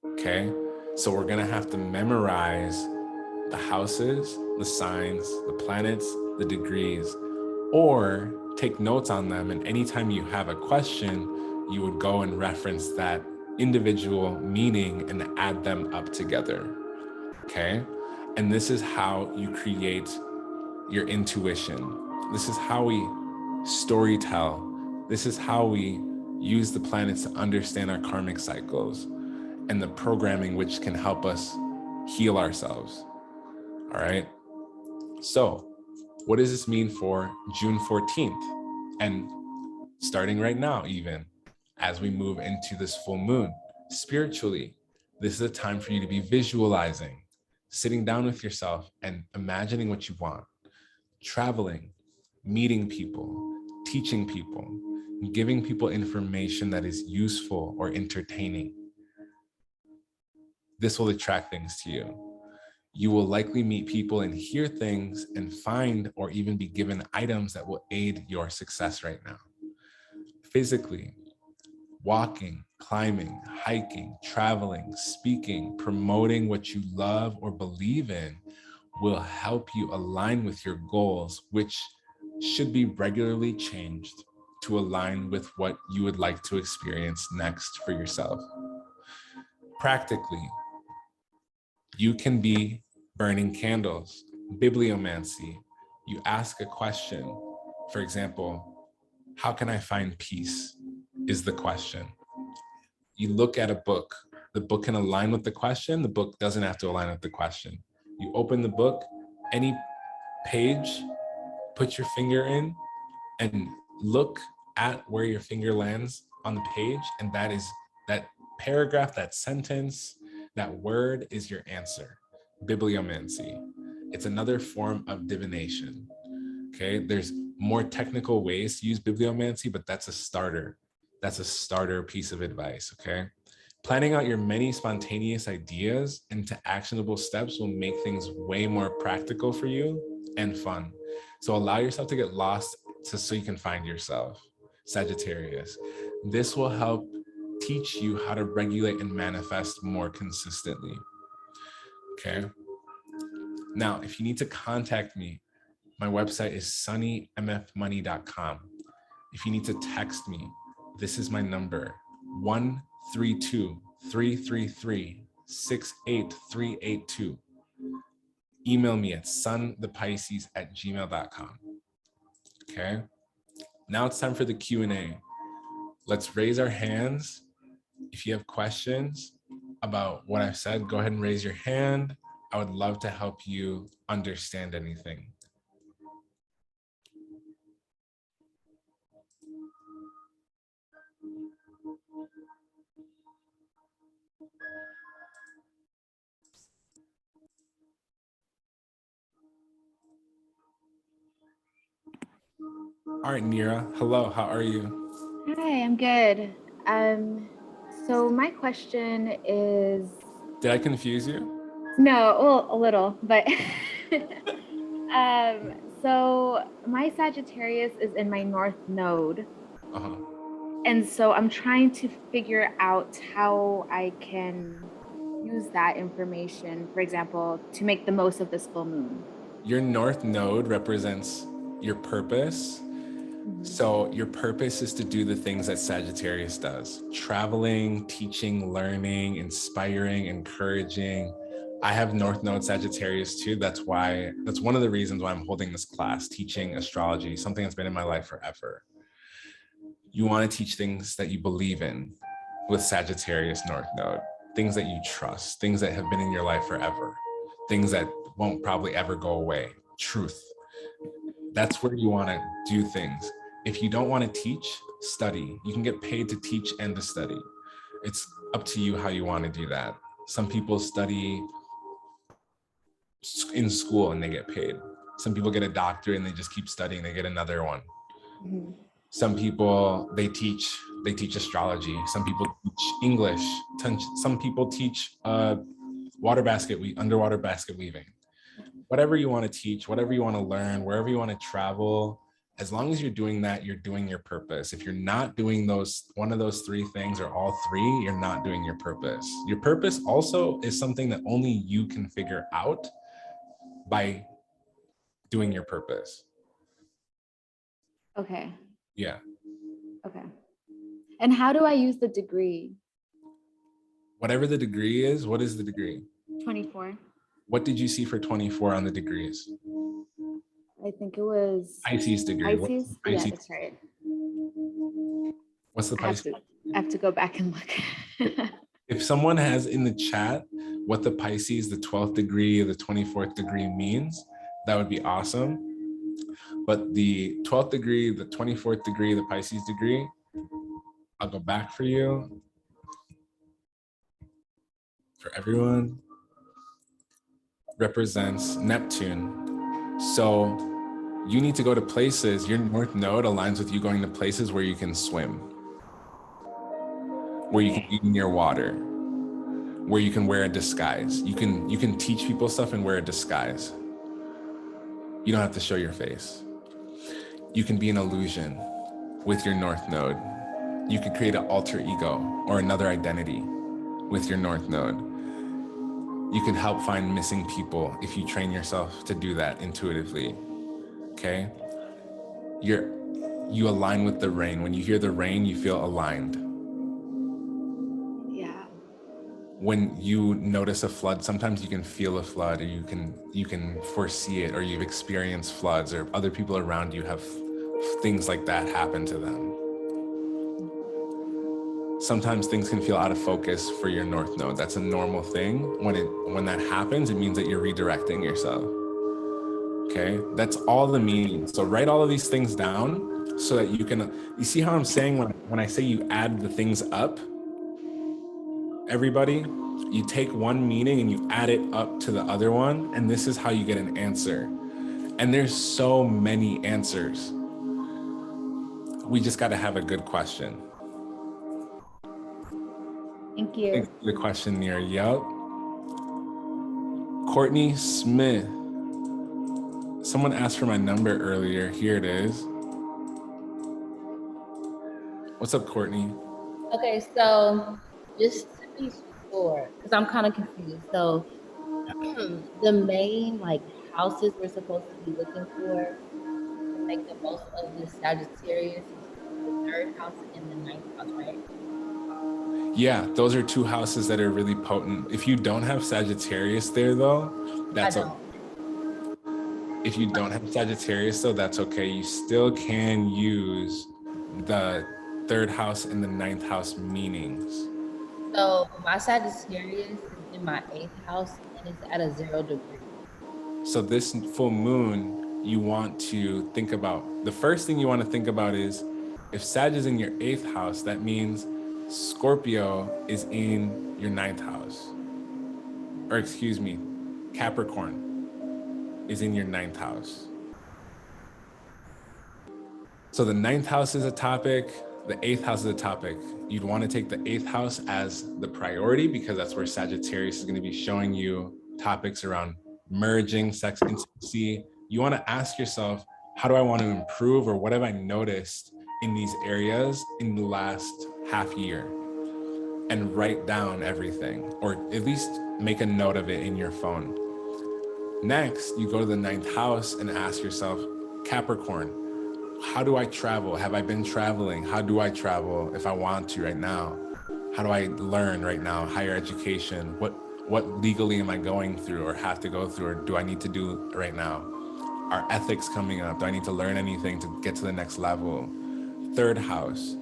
Okay, so we're gonna have to memorize the houses, the signs, the planets, the degrees, or take notes on them. And anytime you have a question, you would go and reference that individual meaning and add them up together. Okay, and this is how you create your intuition. This is how we storytell. This is how we use the planets to understand our karmic cycles and the programming which can help us heal ourselves. All right. So what does this mean for June 14th? And starting right now, even as we move into this full moon, spiritually, this is a time for you to be visualizing, sitting down with yourself and imagining what you want, traveling, meeting people, teaching people, giving people information that is useful or entertaining. This will attract things to you. You will likely meet people and hear things and find or even be given items that will aid your success right now. Physically, walking, climbing, hiking, traveling, speaking, promoting what you love or believe in will help you align with your goals, which should be regularly changed to align with what you would like to experience next for yourself. Practically, you can be burning candles, bibliomancy. You ask a question. For example, how can I find peace? Is the question. You look at a book. The book can align with the question. The book doesn't have to align with the question. You open the book, any page, put your finger in and look at where your finger lands on the page, and that paragraph, that sentence, that word is your answer. Bibliomancy. It's another form of divination. Okay, there's more technical ways to use bibliomancy, but that's a starter. That's a starter piece of advice. Okay, planning out your many spontaneous ideas into actionable steps will make things way more practical for you and fun. So allow yourself to get lost so you can find yourself. Sagittarius. This will help teach you how to regulate and manifest more consistently. Okay. Now, if you need to contact me, my website is sunnymfmoney.com. If you need to text me, this is my number, 132-333-68382. Email me at sunthepisces@gmail.com. Okay. Now it's time for the Q&A. Let's raise our hands. If you have questions about what I've said, go ahead and raise your hand. I would love to help you understand anything. All right, Nira, hello, how are you? Hi, I'm good. So my question is, Did I confuse you? no, well, a little, but so my Sagittarius is in my North Node. Uh-huh. And so I'm trying to figure out how I can use that information, for example, to make the most of this full moon. Your North Node represents your purpose. So your purpose is to do the things that Sagittarius does: traveling, teaching, learning, inspiring, encouraging. I have North Node Sagittarius too. That's one of the reasons why I'm holding this class, teaching astrology, something that's been in my life forever. You want to teach things that you believe in with Sagittarius North Node, things that you trust, things that have been in your life forever, things that won't probably ever go away. Truth. That's where you want to do things. If you don't want to teach, study. You can get paid to teach and to study. It's up to you how you want to do that. Some people study in school and they get paid. Some people get a doctorate and they just keep studying, they get another one. Mm-hmm. Some people, they teach astrology. Some people teach English. Some people teach underwater basket weaving. Whatever you want to teach, whatever you want to learn, wherever you want to travel, as long as you're doing that, you're doing your purpose. If you're not doing one of those three things or all three, you're not doing your purpose. Your purpose also is something that only you can figure out by doing your purpose. Okay. Yeah. Okay. And how do I use the degree? Whatever the degree is, what is the degree? 24. What did you see for 24 on the degrees? I think it was Pisces degree. Pisces? Yeah, that's right. What's the Pisces? I have to go back and look. If someone has in the chat what the Pisces, the 12th degree or the 24th degree means, that would be awesome. But the 12th degree, the 24th degree, the Pisces degree, I'll go back for you. For everyone, represents Neptune. So you need to go to places. Your North Node aligns with you going to places where you can swim, where you can eat near water, where you can wear a disguise. You can teach people stuff and wear a disguise. You don't have to show your face. You can be an illusion with your North Node. You could create an alter ego or another identity with your North Node. You can help find missing people if you train yourself to do that intuitively. Okay? You align with the rain. When you hear the rain, you feel aligned. Yeah. When you notice a flood, sometimes you can feel a flood, or you can foresee it, or you've experienced floods, or other people around you have things like that happen to them. Sometimes things can feel out of focus for your North Node. That's a normal thing. When that happens, it means that you're redirecting yourself. Okay, that's all the meaning. So write all of these things down. so that you see how I'm saying when I say you add the things up, everybody, you take one meaning and you add it up to the other one, and this is how you get an answer. And there's so many answers. We just got to have a good question. Thank you. Thanks for the question, Near. Yup. Courtney Smith. Someone asked for my number earlier. Here it is. What's up, Courtney? Okay, so just to be sure, because I'm kind of confused. So the main like houses we're supposed to be looking for to make the most of the Sagittarius is the third house and the ninth house, right? Yeah, those are two houses that are really potent. If you don't have Sagittarius there, though, that's I don't. if you don't have Sagittarius, though, that's okay. You still can use the third house and the ninth house meanings. So my Sagittarius is in my 8th house and it's at a 0 degree. So this full moon, you want to think about, the first thing you want to think about is, if Sag is in your 8th house, that means Scorpio is in your 9th house. Or excuse me, Capricorn is in your 9th house. So the 9th house is a topic, the 8th house is a topic. You'd want to take the 8th house as the priority because that's where Sagittarius is going to be showing you topics around merging, sex, intimacy. You want to ask yourself, how do I want to improve, or what have I noticed in these areas in the last half year? And write down everything, or at least make a note of it in your phone. Next, you go to the 9th house and ask yourself, Capricorn, how do I travel? Have I been traveling? How do I travel if I want to right now? How do I learn right now? Higher education, what legally am I going through or have to go through, or do I need to do right now? Are ethics coming up? Do I need to learn anything to get to the next level? 3rd house.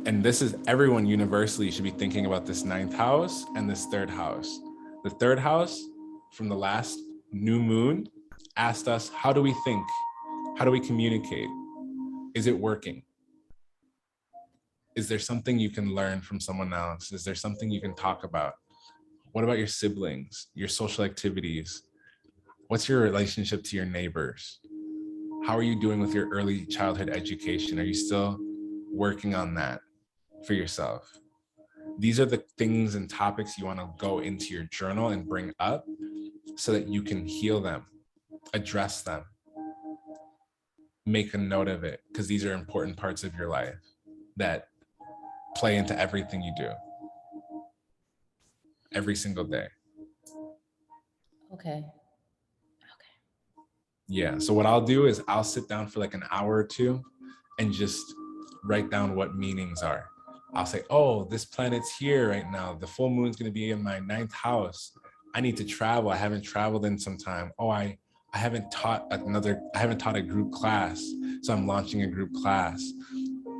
And this is, everyone universally should be thinking about this 9th house and this 3rd house. The 3rd house from the last new moon asked us, how do we think? How do we communicate? Is it working? Is there something you can learn from someone else? Is there something you can talk about? What about your siblings, your social activities? What's your relationship to your neighbors? How are you doing with your early childhood education? Are you still working on that for yourself? These are the things and topics you want to go into your journal and bring up so that you can heal them, address them, make a note of it, because these are important parts of your life that play into everything you do every single day. Okay. Yeah, so what I'll do is I'll sit down for like an hour or two and just write down what meanings are. I'll say, oh, this planet's here right now. The full moon's gonna be in my 9th house. I need to travel. I haven't traveled in some time. Oh, I haven't taught a group class. So I'm launching a group class.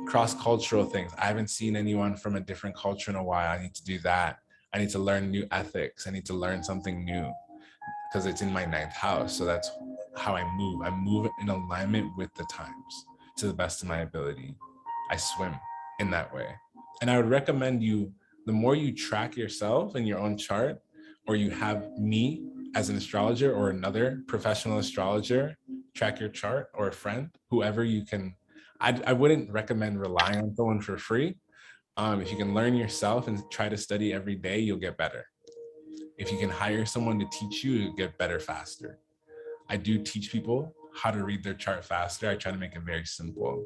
Cross-cultural things. I haven't seen anyone from a different culture in a while. I need to do that. I need to learn new ethics. I need to learn something new because it's in my 9th house. So that's how I move. I move in alignment with the times to the best of my ability. I swim in that way. And I would recommend you, the more you track yourself in your own chart, or you have me as an astrologer or another professional astrologer track your chart, or a friend, whoever you can. I wouldn't recommend relying on someone for free. If you can learn yourself and try to study every day, you'll get better. If you can hire someone to teach you, you'll get better faster. I do teach people how to read their chart faster. I try to make it very simple,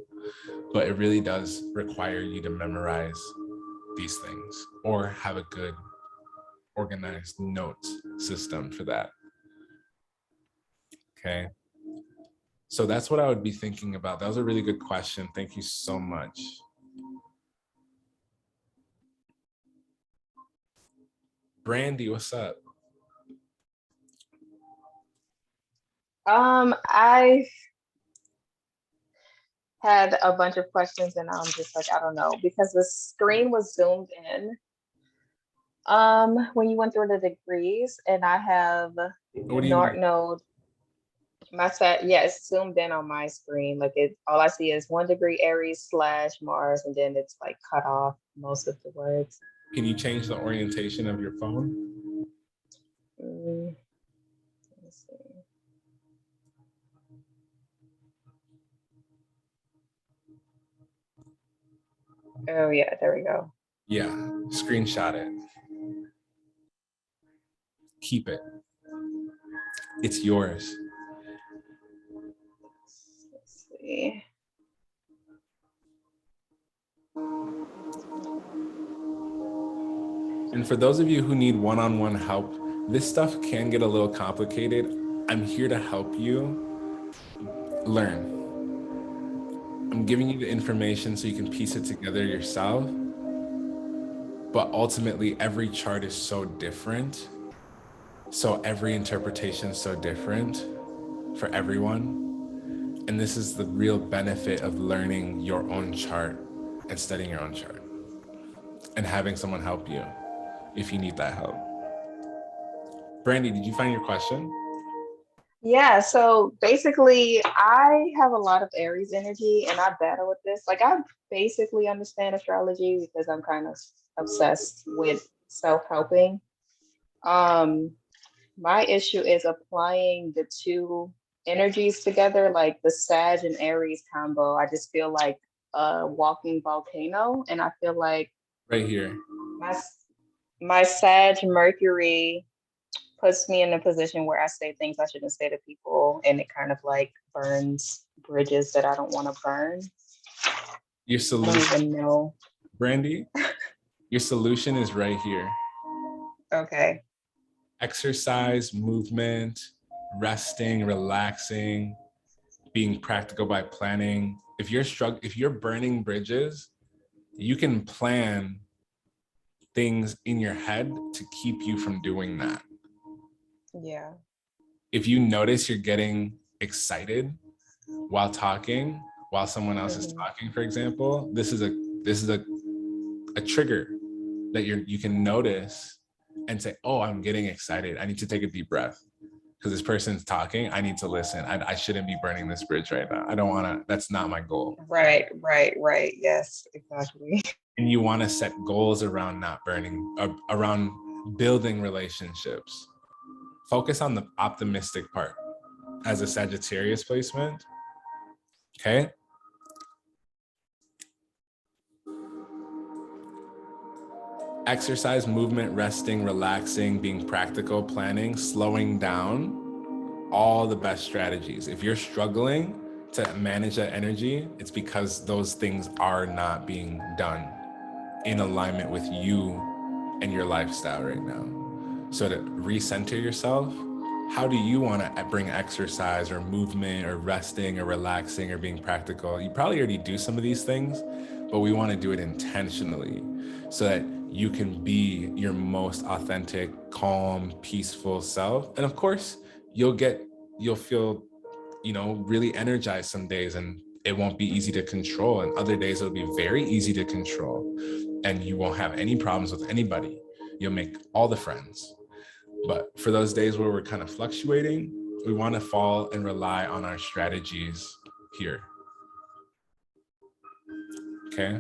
but it really does require you to memorize these things or have a good organized notes system for that. Okay. So that's what I would be thinking about. That was a really good question. Thank you so much. Brandy, what's up? I had a bunch of questions and I'm just like, I don't know, because the screen was zoomed in when you went through the degrees, and I have the North Node Yeah, it's zoomed in on my screen. Like all I see is 1 degree Aries / Mars, and then it's like cut off most of the words. Can you change the orientation of your phone? Let's see. Oh yeah, there we go. Yeah, screenshot it. Keep it. It's yours. Let's see. And for those of you who need one-on-one help, this stuff can get a little complicated. I'm here to help you learn. I'm giving you the information so you can piece it together yourself. But ultimately, every chart is so different. So every interpretation is so different for everyone. And this is the real benefit of learning your own chart and studying your own chart and having someone help you if you need that help. Brandy, did you find your question? Yeah, so basically, I have a lot of Aries energy and I battle with this. Like, I basically understand astrology because I'm kind of obsessed with self-helping. My issue is applying the two energies together, like the Sag and Aries combo. I just feel like a walking volcano, and I feel like Right here. my Sag Mercury puts me in a position where I say things I shouldn't say to people, and it kind of like burns bridges that I don't want to burn. Your I don't solution, even know. Brandy, your solution is right here. Okay. Exercise, movement, resting, relaxing, being practical by planning. If you're burning bridges, you can plan things in your head to keep you from doing that. Yeah. If you notice you're getting excited while talking, while someone else is talking, for example, this is a trigger that you can notice and say, oh, I'm getting excited. I need to take a deep breath because this person's talking. I need to listen. I shouldn't be burning this bridge right now. I don't want to, that's not my goal. Right. Yes, exactly. And you want to set goals around not burning, around building relationships. Focus on the optimistic part as a Sagittarius placement. Okay. Exercise, movement, resting, relaxing, being practical, planning, slowing down, all the best strategies. If you're struggling to manage that energy, it's because those things are not being done in alignment with you and your lifestyle right now. So to recenter yourself, how do you want to bring exercise or movement or resting or relaxing or being practical? You probably already do some of these things, but we want to do it intentionally so that you can be your most authentic, calm, peaceful self. And of course, you'll feel, really energized some days, and it won't be easy to control. And other days it'll be very easy to control, and you won't have any problems with anybody. You'll make all the friends. But for those days where we're kind of fluctuating, we want to fall and rely on our strategies here. Okay.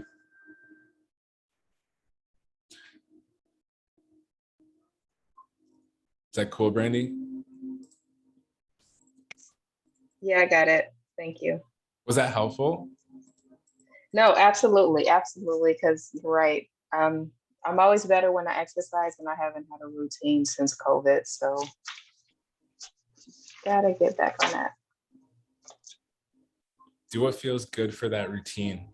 Is that cool, Brandy? Yeah, I got it. Thank you. Was that helpful? No, absolutely. Because you're right. I'm always better when I exercise, and I haven't had a routine since COVID. So gotta get back on that. Do what feels good for that routine.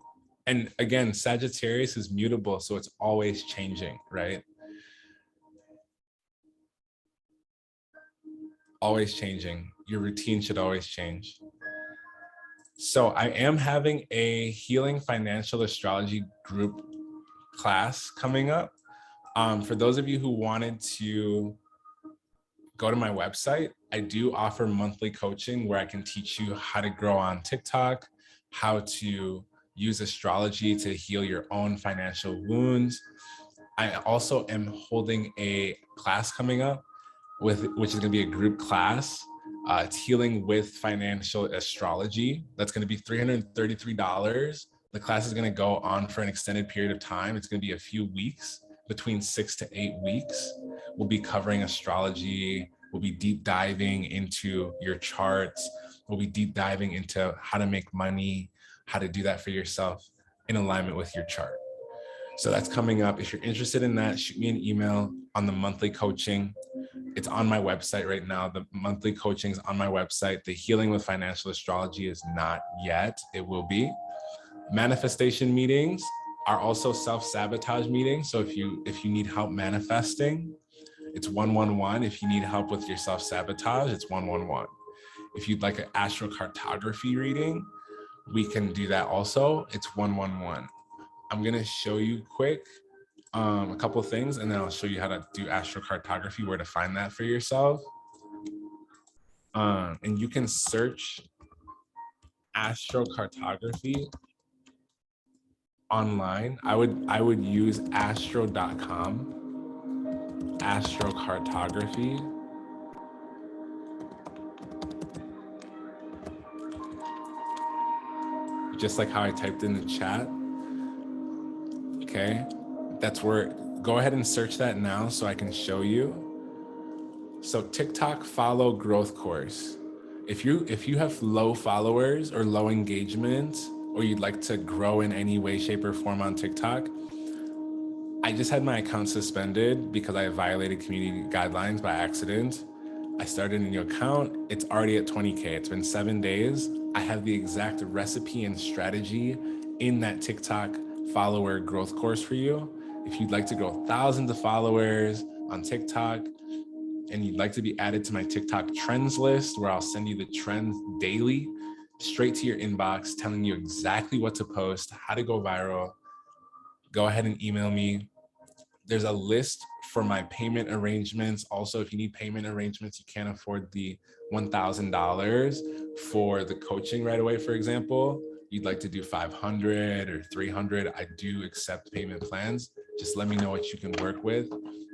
And again, Sagittarius is mutable, so it's always changing, right? Always changing. Your routine should always change. So I am having a Healing Financial Astrology group class coming up. For those of you who wanted to go to my website, I do offer monthly coaching where I can teach you how to grow on TikTok, how to use astrology to heal your own financial wounds. I also am holding a class coming up which is going to be a group class It's Healing with Financial Astrology. That's going to be $333. The class is going to go on for an extended period of time. It's going to be a few weeks, between 6 to 8 weeks. We'll be covering astrology. We'll be deep diving into your charts. We'll be deep diving into how to make money, how to do that for yourself in alignment with your chart. So that's coming up. If you're interested in that, shoot me an email on the monthly coaching. It's on my website right now. The monthly coaching is on my website. The Healing with Financial Astrology is not yet. It will be. Manifestation meetings are also self-sabotage meetings. So if you need help manifesting, it's 111. If you need help with your self-sabotage, it's 111. If you'd like an astrocartography reading, we can do that also. It's 111. I'm gonna show you quick a couple of things, and then I'll show you how to do astrocartography, where to find that for yourself. And you can search astrocartography online. I would use astro.com, astrocartography. Just like how I typed in the chat. Okay, that's where, go ahead and search that now so I can show you. So TikTok follow growth course. If you have low followers or low engagement, or you'd like to grow in any way, shape, or form on TikTok, I just had my account suspended because I violated community guidelines by accident. I started a new account. It's already at 20K. It's been 7 days. I have the exact recipe and strategy in that TikTok follower growth course for you. If you'd like to grow thousands of followers on TikTok, and you'd like to be added to my TikTok trends list, where I'll send you the trends daily straight to your inbox, telling you exactly what to post, how to go viral, go ahead and email me. There's a list for my payment arrangements. Also, if you need payment arrangements, you can't afford the $1,000 for the coaching right away, for example, you'd like to do 500 or 300, I do accept payment plans. Just let me know what you can work with.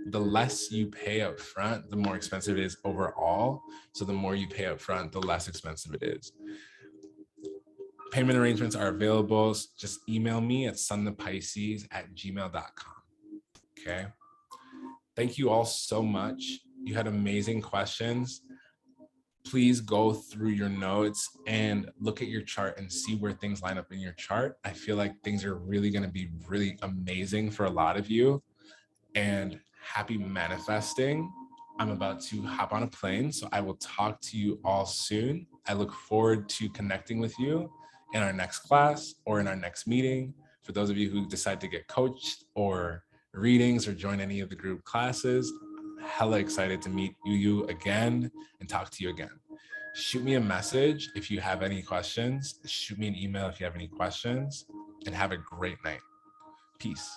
The less you pay up front, the more expensive it is overall. So the more you pay up front, the less expensive it is. Payment arrangements are available. Just email me at sunthepisces@gmail.com. Okay. Thank you all so much. You had amazing questions. Please go through your notes and look at your chart and see where things line up in your chart. I feel like things are really going to be really amazing for a lot of you. And happy manifesting. I'm about to hop on a plane, so I will talk to you all soon. I look forward to connecting with you in our next class or in our next meeting. For those of you who decide to get coached or readings or join any of the group classes, I'm hella excited to meet you again and talk to you again. Shoot me a message if you have any questions. Shoot me an email if you have any questions, and have a great night. Peace.